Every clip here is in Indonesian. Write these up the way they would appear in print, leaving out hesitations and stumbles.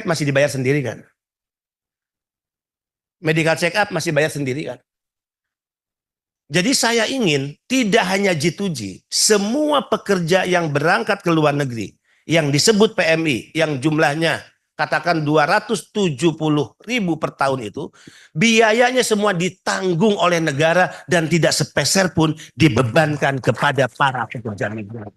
masih dibayar sendiri kan? Medical check up masih bayar sendiri kan? Jadi saya ingin tidak hanya G2G, semua pekerja yang berangkat ke luar negeri, yang disebut PMI, yang jumlahnya katakan 270.000 per tahun itu, biayanya semua ditanggung oleh negara dan tidak sepeser pun dibebankan kepada para pekerja migran.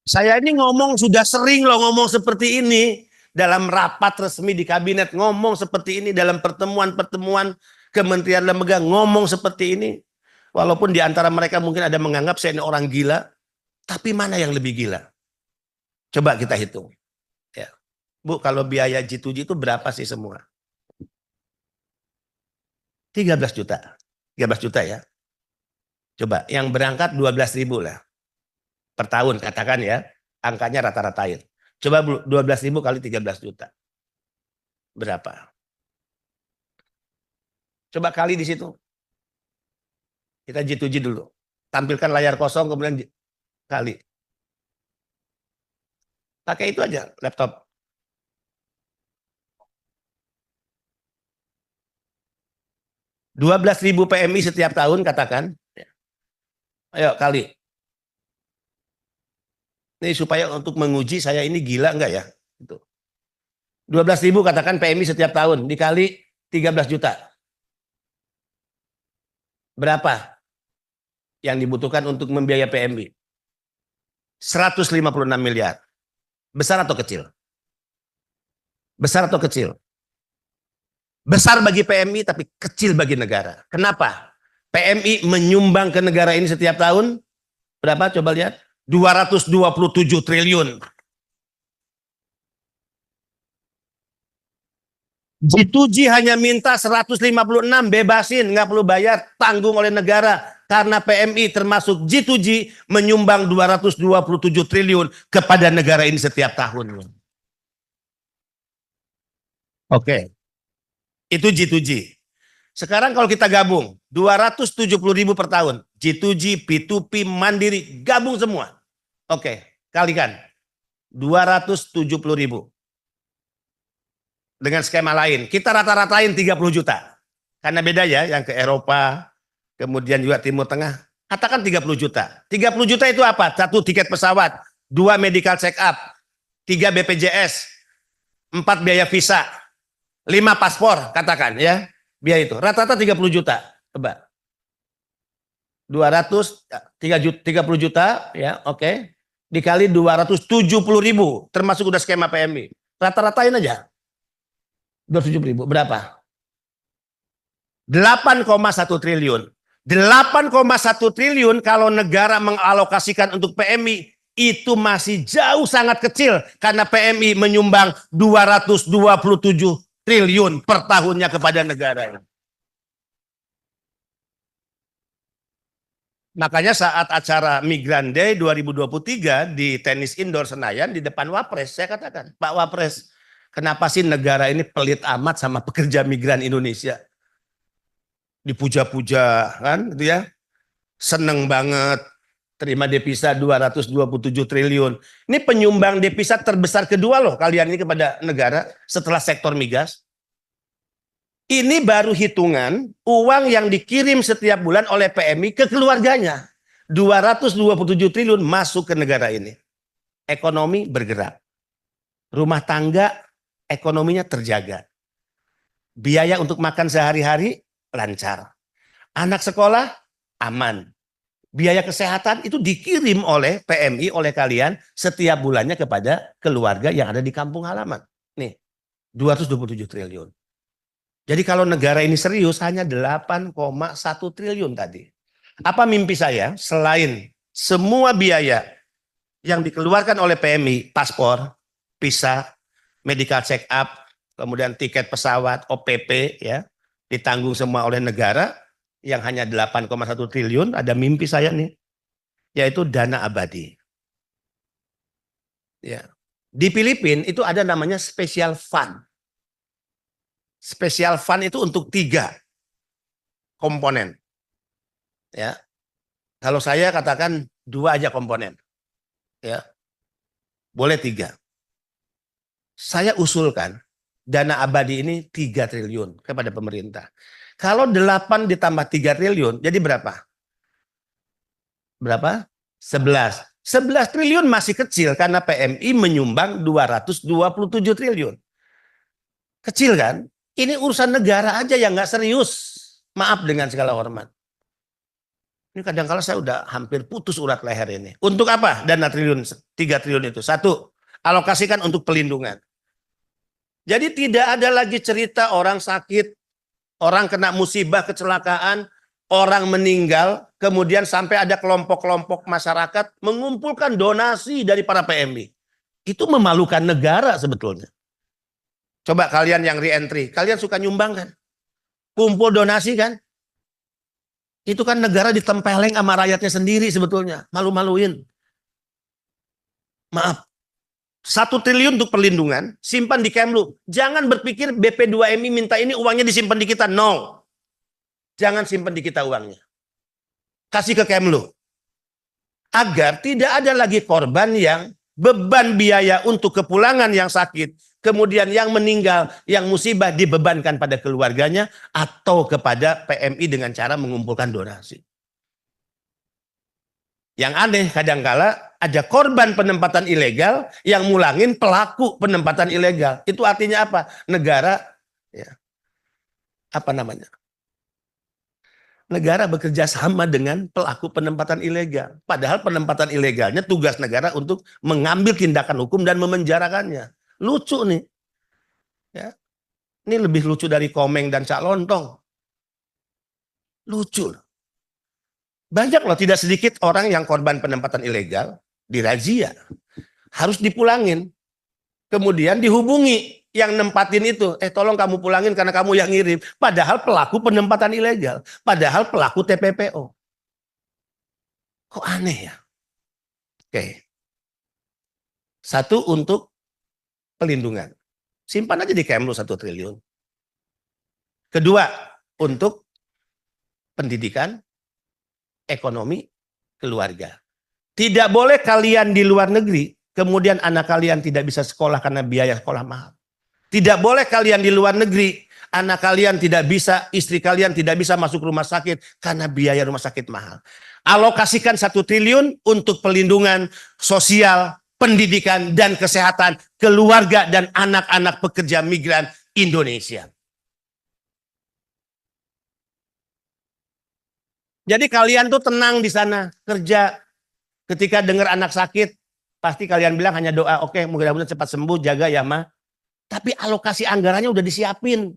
Saya ini ngomong sudah sering loh ngomong seperti ini. Dalam rapat resmi di kabinet ngomong seperti ini. Dalam pertemuan-pertemuan kementerian lembaga ngomong seperti ini. Walaupun di antara mereka mungkin ada menganggap saya ini orang gila. Tapi mana yang lebih gila? Coba kita hitung. Ya. Bu, kalau biaya G2G itu berapa sih semua? 13 juta. 13 juta ya. Coba yang berangkat 12.000 lah. Per tahun katakan ya, angkanya rata-ratain. Coba 12.000 kali 13 juta. Berapa? Coba kali di situ. Kita G2G dulu. Tampilkan layar kosong kemudian kali. Pakai itu aja laptop. Rp12.000 PMI setiap tahun katakan. Ayo kali. Ini supaya untuk menguji saya ini gila enggak ya? 12.000 katakan PMI setiap tahun dikali 13 juta. Berapa yang dibutuhkan untuk membiayai PMI? 156 miliar. Besar atau kecil? Besar atau kecil? Besar bagi PMI tapi kecil bagi negara. Kenapa? PMI menyumbang ke negara ini setiap tahun berapa? Coba lihat. 227 triliun. G2G hanya minta 156, bebasin, nggak perlu bayar, tanggung oleh negara. Karena PMI termasuk G2G menyumbang 227 triliun kepada negara ini setiap tahun. Oke, itu G2G. Sekarang kalau kita gabung, 270.000 per tahun. G2G, P2P, Mandiri, gabung semua. Oke, kalikan 270.000 dengan skema lain. Kita rata-ratain 30 juta. Karena beda ya, yang ke Eropa, kemudian juga Timur Tengah. Katakan 30 juta. 30 juta itu apa? 1 tiket pesawat, 2 medical check up, 3 BPJS, 4 biaya visa, 5 paspor, katakan ya. Biaya itu. Rata-rata 30 juta. Coba. 30 juta, ya, oke. Dikali 270.000, termasuk udah skema PMI. Rata-ratain aja. 270.000, berapa? 8,1 triliun. 8,1 triliun kalau negara mengalokasikan untuk PMI itu masih jauh sangat kecil karena PMI menyumbang 227 triliun per tahunnya kepada negara. Makanya saat acara Migran Day 2023 di tenis indoor Senayan di depan Wapres, saya katakan, Pak Wapres, kenapa sih negara ini pelit amat sama pekerja migran Indonesia? Dipuja-puja kan gitu ya. Seneng banget terima devisa 227 triliun. Ini penyumbang devisa terbesar kedua loh kalian ini kepada negara setelah sektor migas. Ini baru hitungan uang yang dikirim setiap bulan oleh PMI ke keluarganya. 227 triliun masuk ke negara ini. Ekonomi bergerak. Rumah tangga ekonominya terjaga. Biaya untuk makan sehari-hari lancar. Anak sekolah aman. Biaya kesehatan itu dikirim oleh PMI, oleh kalian setiap bulannya kepada keluarga yang ada di kampung halaman. Nih, 227 triliun. Jadi kalau negara ini serius hanya 8,1 triliun tadi. Apa mimpi saya? Selain semua biaya yang dikeluarkan oleh PMI, paspor, visa, medical check up, kemudian tiket pesawat, OPP, ya, ditanggung semua oleh negara yang hanya 8,1 triliun, ada mimpi saya nih, yaitu dana abadi. Ya. Di Filipina itu ada namanya special fund. Special fund itu untuk 3 komponen. Ya. Kalau saya katakan 2 aja komponen. Ya. Boleh 3. Saya usulkan dana abadi ini 3 triliun kepada pemerintah. Kalau 8 ditambah 3 triliun, jadi berapa? Berapa? 11. 11 triliun masih kecil karena PMI menyumbang 227 triliun. Kecil kan? Ini urusan negara aja yang nggak serius. Maaf dengan segala hormat. Ini kadang-kala saya udah hampir putus urat leher ini. Untuk apa dana triliun 3 triliun itu? Satu, alokasikan untuk pelindungan. Jadi tidak ada lagi cerita orang sakit, orang kena musibah kecelakaan, orang meninggal, kemudian sampai ada kelompok-kelompok masyarakat mengumpulkan donasi dari para PMI. Itu memalukan negara sebetulnya. Coba kalian yang re-entry, kalian suka nyumbang kan? Kumpul donasi kan? Itu kan negara ditempeleng sama rakyatnya sendiri sebetulnya. Malu-maluin. Maaf. 1 triliun untuk perlindungan, simpan di Kemlu. Jangan berpikir BP2MI minta ini uangnya disimpan di kita. No. Jangan simpan di kita uangnya. Kasih ke Kemlu. Agar tidak ada lagi korban yang beban biaya untuk kepulangan yang sakit, kemudian yang meninggal, yang musibah dibebankan pada keluarganya atau kepada PMI dengan cara mengumpulkan donasi. Yang aneh kadangkala ada korban penempatan ilegal yang mulangin pelaku penempatan ilegal. Itu artinya apa? Negara ya, apa namanya? Negara bekerja sama dengan pelaku penempatan ilegal. Padahal penempatan ilegalnya tugas negara untuk mengambil tindakan hukum dan memenjarakannya. Lucu nih. Ya. Ini lebih lucu dari Komeng dan Cak Lontong. Lucu. Banyak loh, tidak sedikit orang yang korban penempatan ilegal dirazia. Harus dipulangin. Kemudian dihubungi yang nempatin itu. Tolong kamu pulangin karena kamu yang ngirim. Padahal pelaku penempatan ilegal. Padahal pelaku TPPO. Kok aneh ya? Oke. Satu untuk pelindungan. Simpan aja di Kemlu 1 triliun. Kedua, untuk pendidikan, ekonomi, keluarga. Tidak boleh kalian di luar negeri, kemudian anak kalian tidak bisa sekolah karena biaya sekolah mahal. Tidak boleh kalian di luar negeri, anak kalian tidak bisa, istri kalian tidak bisa masuk rumah sakit karena biaya rumah sakit mahal. Alokasikan 1 triliun untuk pelindungan sosial, pendidikan, dan kesehatan keluarga dan anak-anak pekerja migran Indonesia. Jadi kalian tuh tenang di sana, kerja. Ketika dengar anak sakit, pasti kalian bilang hanya doa, oke, mudah-mudahan cepat sembuh, jaga ya Ma. Tapi alokasi anggarannya udah disiapin.